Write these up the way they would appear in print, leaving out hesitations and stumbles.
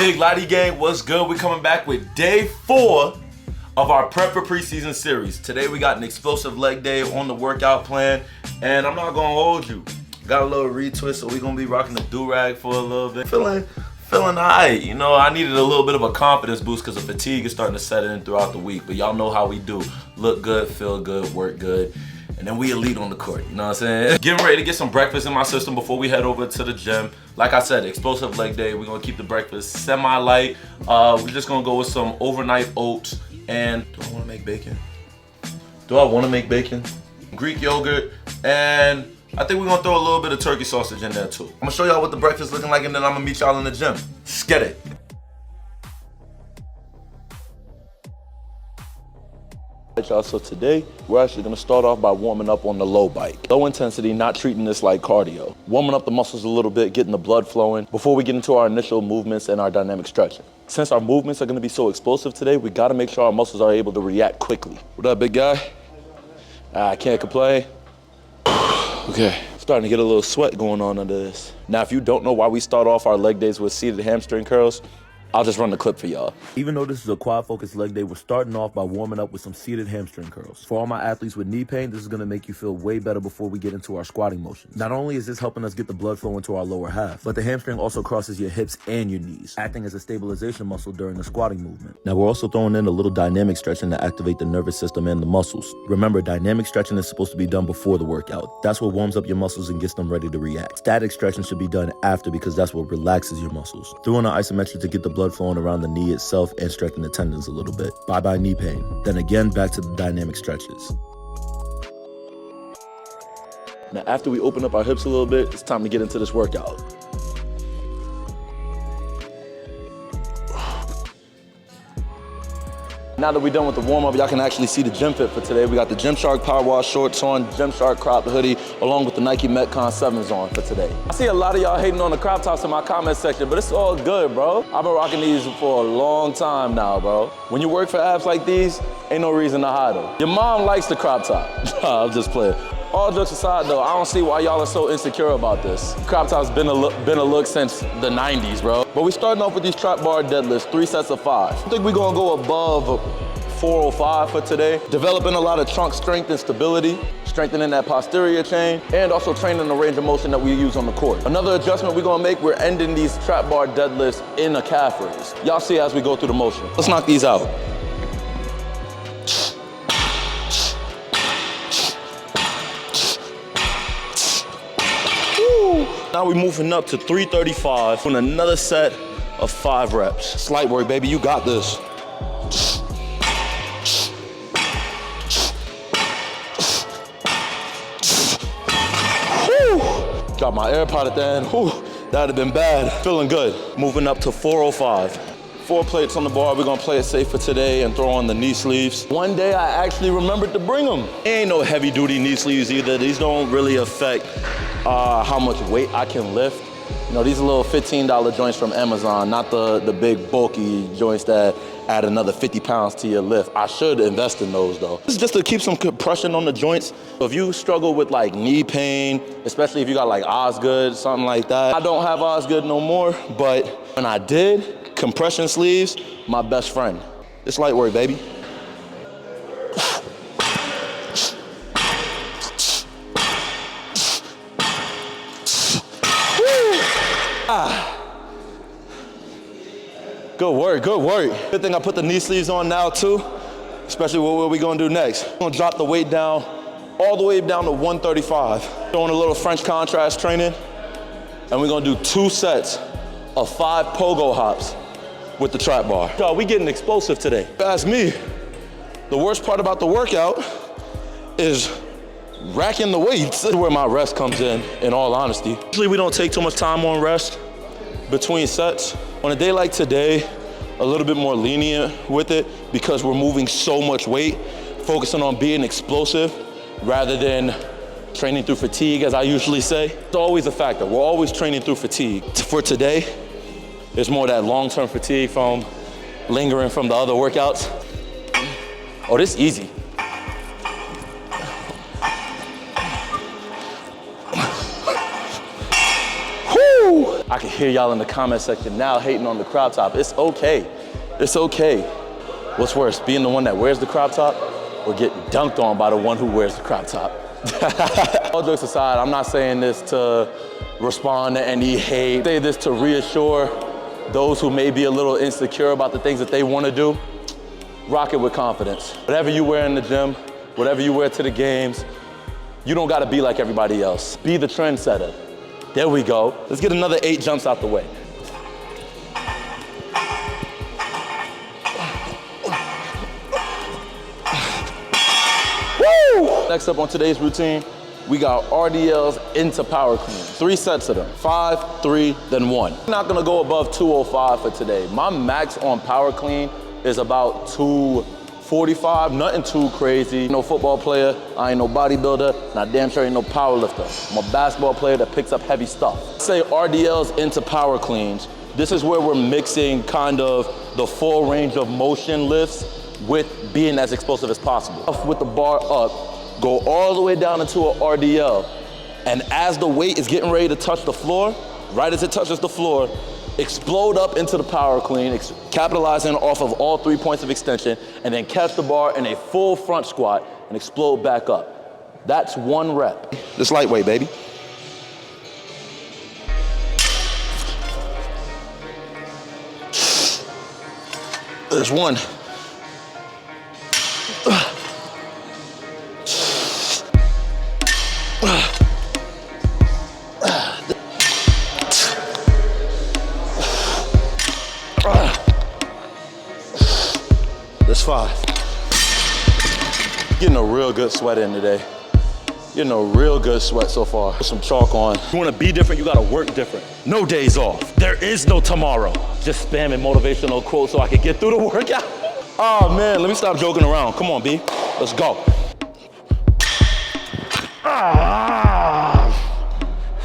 big LOTTI gang, what's good? We're coming back with day 4 of our prep for preseason series. Today we got an explosive leg day on the workout plan, and I'm not gonna hold you. Got a little retwist, so we're gonna be rocking the do-rag for a little bit. Feeling alright, you know, I needed a little bit of a confidence boost because the fatigue is starting to set in throughout the week, but y'all know how we do. Look good, feel good, work good, and then we elite on the court, you know what I'm saying? Getting ready to get some breakfast in my system before we head over to the gym. Like I said, explosive leg day. We're gonna keep the breakfast semi-light. We're just gonna go with some overnight oats. And do I wanna make bacon? Greek yogurt, and I think we're gonna throw a little bit of turkey sausage in there too. I'm gonna show y'all what the breakfast looking like, and then I'm gonna meet y'all in the gym. Let's get it. Y'all, so today we're actually gonna start off by warming up on the low bike. Low intensity, not treating this like cardio. Warming up the muscles a little bit, getting the blood flowing before we get into our initial movements and our dynamic stretching. Since our movements are gonna be so explosive today, we gotta make sure our muscles are able to react quickly. What up, big guy? I can't complain. Okay, starting to get a little sweat going on under this. Now, if you don't know why we start off our leg days with seated hamstring curls, I'll just run the clip for y'all. Even though this is a quad-focused leg day, we're starting off by warming up with some seated hamstring curls. For all my athletes with knee pain, this is gonna make you feel way better before we get into our squatting motion. Not only is this helping us get the blood flow into our lower half, but the hamstring also crosses your hips and your knees, acting as a stabilization muscle during the squatting movement. Now, we're also throwing in a little dynamic stretching to activate the nervous system and the muscles. Remember, dynamic stretching is supposed to be done before the workout. That's what warms up your muscles and gets them ready to react. Static stretching should be done after because that's what relaxes your muscles. Throw in an isometric to get the blood flowing around the knee itself and strengthen the tendons a little bit. Bye-bye knee pain. Then again, back to the dynamic stretches. Now, after we open up our hips a little bit, it's time to get into this workout. Now that we're done with the warm-up, y'all can actually see the gym fit for today. We got the Gymshark Power Wash shorts on, Gymshark crop hoodie, along with the Nike Metcon 7s on for today. I see a lot of y'all hating on the crop tops in my comment section, but it's all good, bro. I've been rocking these for a long time now, bro. When you work for abs like these, ain't no reason to hide them. Your mom likes the crop top. I'm just playing. All jokes aside though, I don't see why y'all are so insecure about this. Crop top's been a look since the 90s, bro. But we starting off with these trap bar deadlifts, 3 sets of 5. I think we're gonna go above 405 for today. Developing a lot of trunk strength and stability, strengthening that posterior chain, and also training the range of motion that we use on the court. Another adjustment we're gonna make, we're ending these trap bar deadlifts in a calf raise. Y'all see as we go through the motion. Let's knock these out. Now we're moving up to 335 on another set of 5 reps. Slight work, baby, you got this. Whew. Got my AirPod at the end. Whew. That'd have been bad. Feeling good. Moving up to 405. 4 plates on the bar. We're gonna play it safe for today and throw on the knee sleeves. One day I actually remembered to bring them. Ain't no heavy duty knee sleeves either. These don't really affect how much weight I can lift. You know, these are little $15 joints from Amazon, not the big bulky joints that add another 50 pounds to your lift. I should invest in those though. This is just to keep some compression on the joints. If you struggle with like knee pain, especially if you got like Osgood, something like that. I don't have Osgood no more, but when I did, compression sleeves, my best friend. It's light work, baby. Good work, good work. Good thing I put the knee sleeves on now too, especially what we're gonna do next. We're gonna drop the weight down, all the way down to 135. Throwing a little French contrast training, and we're gonna do 2 sets of 5 pogo hops with the trap bar. Y'all, we getting explosive today. If you ask me, the worst part about the workout is racking the weights. This is where my rest comes in all honesty. Usually we don't take too much time on rest between sets. On a day like today, a little bit more lenient with it because we're moving so much weight, focusing on being explosive rather than training through fatigue, as I usually say. It's always a factor. We're always training through fatigue. For today, there's more of that long-term fatigue from lingering from the other workouts. Oh, this is easy. Woo! I can hear y'all in the comment section now hating on the crop top. It's okay. It's okay. What's worse, being the one that wears the crop top or getting dunked on by the one who wears the crop top? All jokes aside, I'm not saying this to respond to any hate. I say this to reassure those who may be a little insecure about the things that they want to do. Rock it with confidence. Whatever you wear in the gym, whatever you wear to the games, you don't got to be like everybody else. Be the trendsetter. There we go. Let's get another 8 jumps out the way. Woo! Next up on today's routine, we got RDLs into power clean. 3 sets of them, 5, 3, then 1. I'm not gonna go above 205 for today. My max on power clean is about 245, nothing too crazy. No football player, I ain't no bodybuilder, and I damn sure ain't no power lifter. I'm a basketball player that picks up heavy stuff. Say RDLs into power cleans. This is where we're mixing kind of the full range of motion lifts with being as explosive as possible. With the bar up, go all the way down into an RDL, and as the weight is getting ready to touch the floor, right as it touches the floor, explode up into the power clean, capitalizing off of all 3 points of extension, and then catch the bar in a full front squat and explode back up. That's 1 rep. This lightweight, baby. There's 1. There's 5. Getting a real good sweat in today. Getting a real good sweat so far. Put some chalk on. You wanna be different, you gotta work different. No days off. There is no tomorrow. Just spamming motivational quotes so I can get through the workout. Oh man, let me stop joking around. Come on, B. Let's go.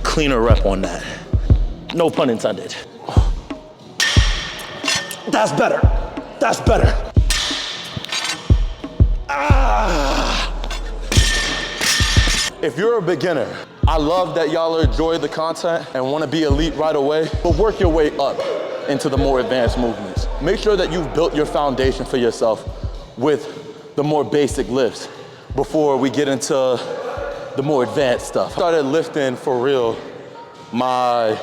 Cleaner rep on that. No pun intended. That's better. That's better. If you're a beginner, I love that y'all enjoy the content and want to be elite right away, but work your way up into the more advanced movements. Make sure that you've built your foundation for yourself with the more basic lifts before we get into the more advanced stuff. I started lifting for real my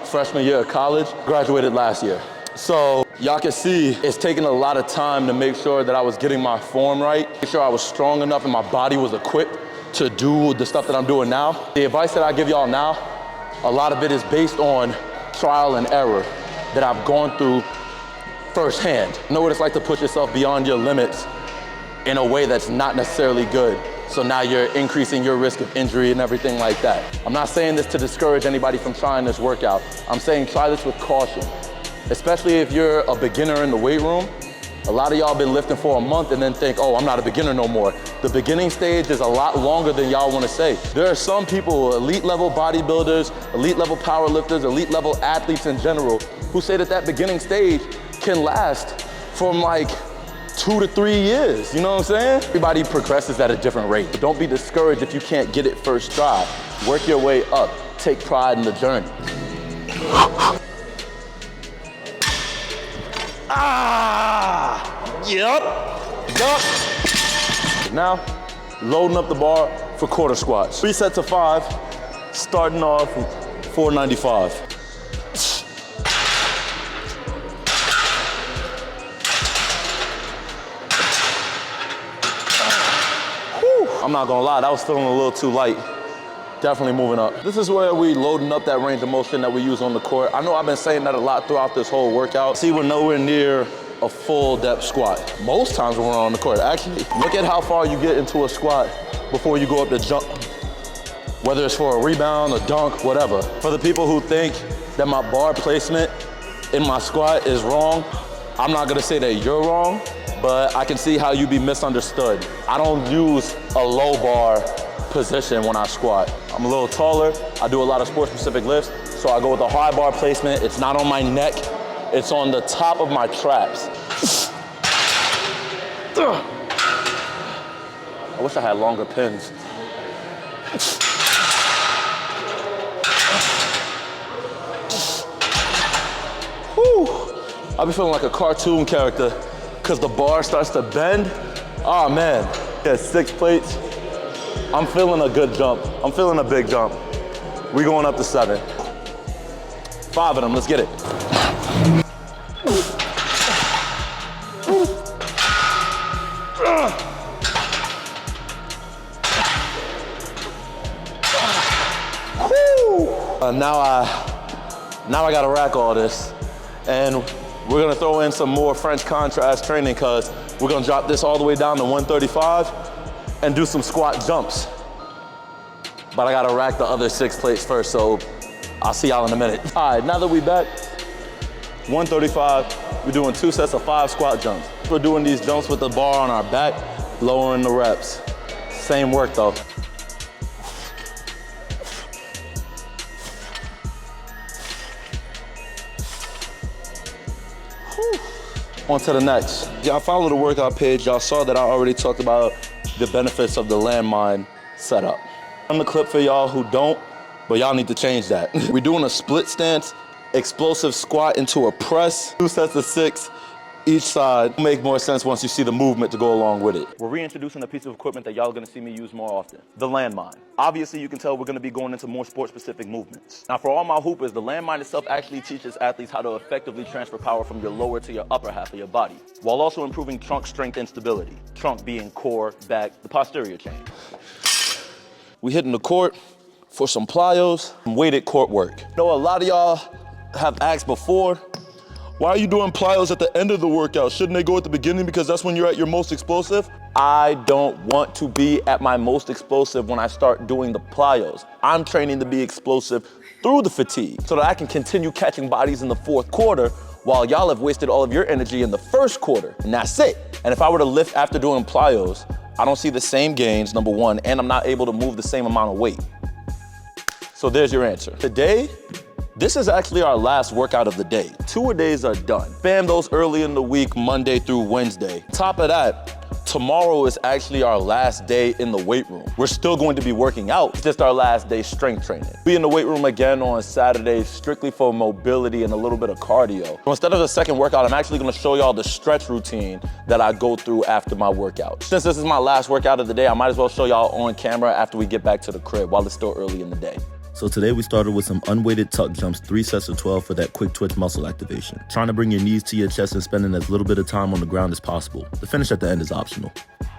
freshman year of college, graduated last year. So y'all can see it's taken a lot of time to make sure that I was getting my form right, make sure I was strong enough and my body was equipped to do the stuff that I'm doing now. The advice that I give y'all now, a lot of it is based on trial and error that I've gone through firsthand. Know what it's like to push yourself beyond your limits in a way that's not necessarily good. So now you're increasing your risk of injury and everything like that. I'm not saying this to discourage anybody from trying this workout. I'm saying try this with caution, especially if you're a beginner in the weight room. A lot of y'all been lifting for a month and then think, oh, I'm not a beginner no more. The beginning stage is a lot longer than y'all wanna say. There are some people, elite level bodybuilders, elite level powerlifters, elite level athletes in general, who say that that beginning stage can last from like 2 to 3 years, you know what I'm saying? Everybody progresses at a different rate. Don't be discouraged if you can't get it first try. Work your way up, take pride in the journey. Yup. Now, loading up the bar for quarter squats. 3 sets of 5, starting off with 495. Whew. I'm not gonna lie, that was feeling a little too light. Definitely moving up. This is where we loading up that range of motion that we use on the court. I know I've been saying that a lot throughout this whole workout. See, we're nowhere near a full depth squat. Most times when we're on the court, actually, look at how far you get into a squat before you go up to jump. Whether it's for a rebound, a dunk, whatever. For the people who think that my bar placement in my squat is wrong, I'm not gonna say that you're wrong, but I can see how you be misunderstood. I don't use a low bar position when I squat. I'm a little taller, I do a lot of sport specific lifts, so I go with a high bar placement. It's not on my neck, it's on the top of my traps. I wish I had longer pins. I'll be feeling like a cartoon character because the bar starts to bend. Oh man, yeah, 6 plates. I'm feeling a good jump. I'm feeling a big jump. We going up to 7. 5 of them, let's get it. Now I gotta rack all this. And we're gonna throw in some more French contrast training because we're gonna drop this all the way down to 135 and do some squat jumps. But I gotta rack the other 6 plates first, so I'll see y'all in a minute. All right, now that we back, 135, we're doing 2 sets of 5 squat jumps. We're doing these jumps with the bar on our back, lowering the reps. Same work though. On to the next. Y'all follow the workout page, y'all saw that I already talked about the benefits of the Landmine setup. I'm the clip for y'all who don't, but y'all need to change that. We're doing a split stance, explosive squat into a press, 2 sets of 6 each side. It'll make more sense once you see the movement to go along with it. We're reintroducing a piece of equipment that y'all are gonna see me use more often, the Landmine. Obviously, you can tell we're gonna be going into more sport-specific movements. Now, for all my hoopers, the Landmine itself actually teaches athletes how to effectively transfer power from your lower to your upper half of your body, while also improving trunk strength and stability. Trunk being core, back, the posterior chain. We hitting the court for some Plyos, some weighted court work. I know a lot of y'all have asked before, why are you doing Plyos at the end of the workout? Shouldn't they go at the beginning because that's when you're at your most explosive? I don't want to be at my most explosive when I start doing the Plyos. I'm training to be explosive through the fatigue so that I can continue catching bodies in the 4th quarter while y'all have wasted all of your energy in the 1st quarter, and that's it. And if I were to lift after doing Plyos, I don't see the same gains, number 1, and I'm not able to move the same amount of weight. So there's your answer. Today, this is actually our last workout of the day. 2-a-days are done. Spam those early in the week, Monday through Wednesday. Top of that, tomorrow is actually our last day in the weight room. We're still going to be working out, it's just our last day strength training. Be in the weight room again on Saturday, strictly for mobility and a little bit of cardio. So instead of the second workout, I'm actually gonna show y'all the stretch routine that I go through after my workout. Since this is my last workout of the day, I might as well show y'all on camera after we get back to the crib while it's still early in the day. So today we started with some unweighted tuck jumps, 3 sets of 12 for that quick twitch muscle activation. Trying to bring your knees to your chest and spending as little bit of time on the ground as possible. The finish at the end is optional.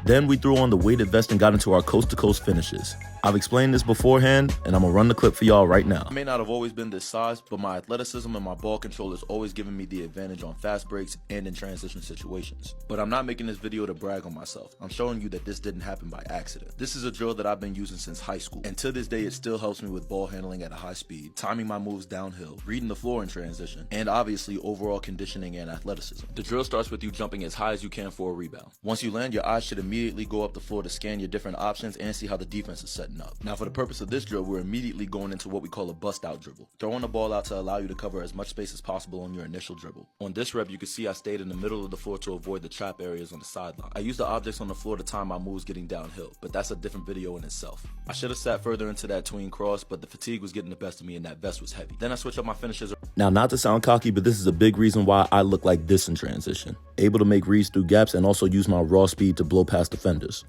Then we threw on the weighted vest and got into our coast-to-coast finishes. I've explained this beforehand, and I'm gonna run the clip for y'all right now. I may not have always been this size, but my athleticism and my ball control has always given me the advantage on fast breaks and in transition situations. But I'm not making this video to brag on myself. I'm showing you that this didn't happen by accident. This is a drill that I've been using since high school, and to this day it still helps me with ball handling at a high speed, timing my moves downhill, reading the floor in transition, and obviously overall conditioning and athleticism. The drill starts with you jumping as high as you can for a rebound. Once you land, your eyes should immediately go up the floor to scan your different options and see how the defense is setting up. Now for the purpose of this drill, we're immediately going into what we call a bust out dribble, throwing the ball out to allow you to cover as much space as possible on your initial dribble. On this rep, you can see I stayed in the middle of the floor to avoid the trap areas on the sideline. I used the objects on the floor to time my moves getting downhill, but that's a different video in itself. I should have sat further into that tween cross, but the fatigue was getting the best of me and that vest was heavy. Then I switched up my finishes. Now, not to sound cocky, but this is a big reason why I look like this in transition. Able to make reads through gaps and also use my raw speed to blow past defenders.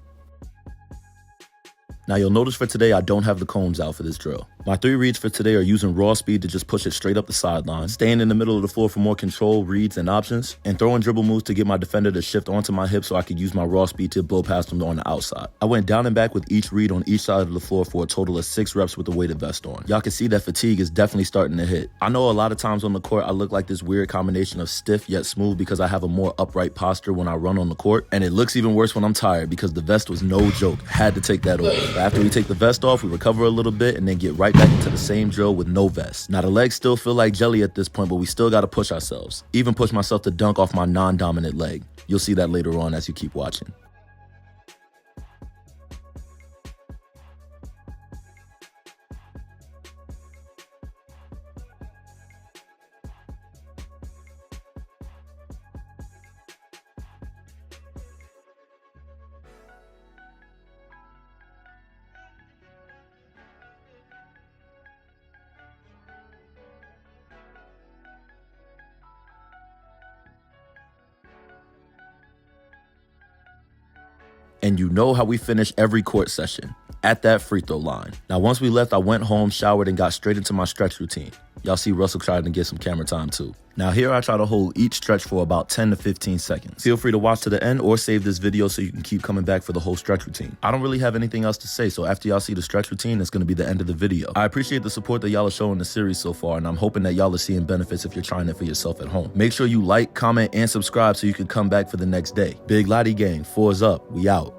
Now you'll notice for today I don't have the cones out for this drill. My 3 reads for today are using raw speed to just push it straight up the sideline, staying in the middle of the floor for more control, reads, and options, and throwing dribble moves to get my defender to shift onto my hips so I could use my raw speed to blow past them on the outside. I went down and back with each read on each side of the floor for a total of 6 reps with the weighted vest on. Y'all can see that fatigue is definitely starting to hit. I know a lot of times on the court I look like this weird combination of stiff yet smooth because I have a more upright posture when I run on the court, and it looks even worse when I'm tired because the vest was no joke. Had to take that off. But after we take the vest off, we recover a little bit and then get right back into the same drill with no vest. Now the legs still feel like jelly at this point, but we still gotta push ourselves. Even push myself to dunk off my non-dominant leg. You'll see that later on as you keep watching. And you know how we finish every court session, at that free throw line. Now, once we left, I went home, showered, and got straight into my stretch routine. Y'all see Russell trying to get some camera time too. Now here I try to hold each stretch for about 10 to 15 seconds. Feel free to watch to the end or save this video so you can keep coming back for the whole stretch routine. I don't really have anything else to say, so after y'all see the stretch routine, it's gonna be the end of the video. I appreciate the support that y'all are showing the series so far, and I'm hoping that y'all are seeing benefits if you're trying it for yourself at home. Make sure you like, comment, and subscribe so you can come back for the next day. Big Lotti gang, 4's up, we out.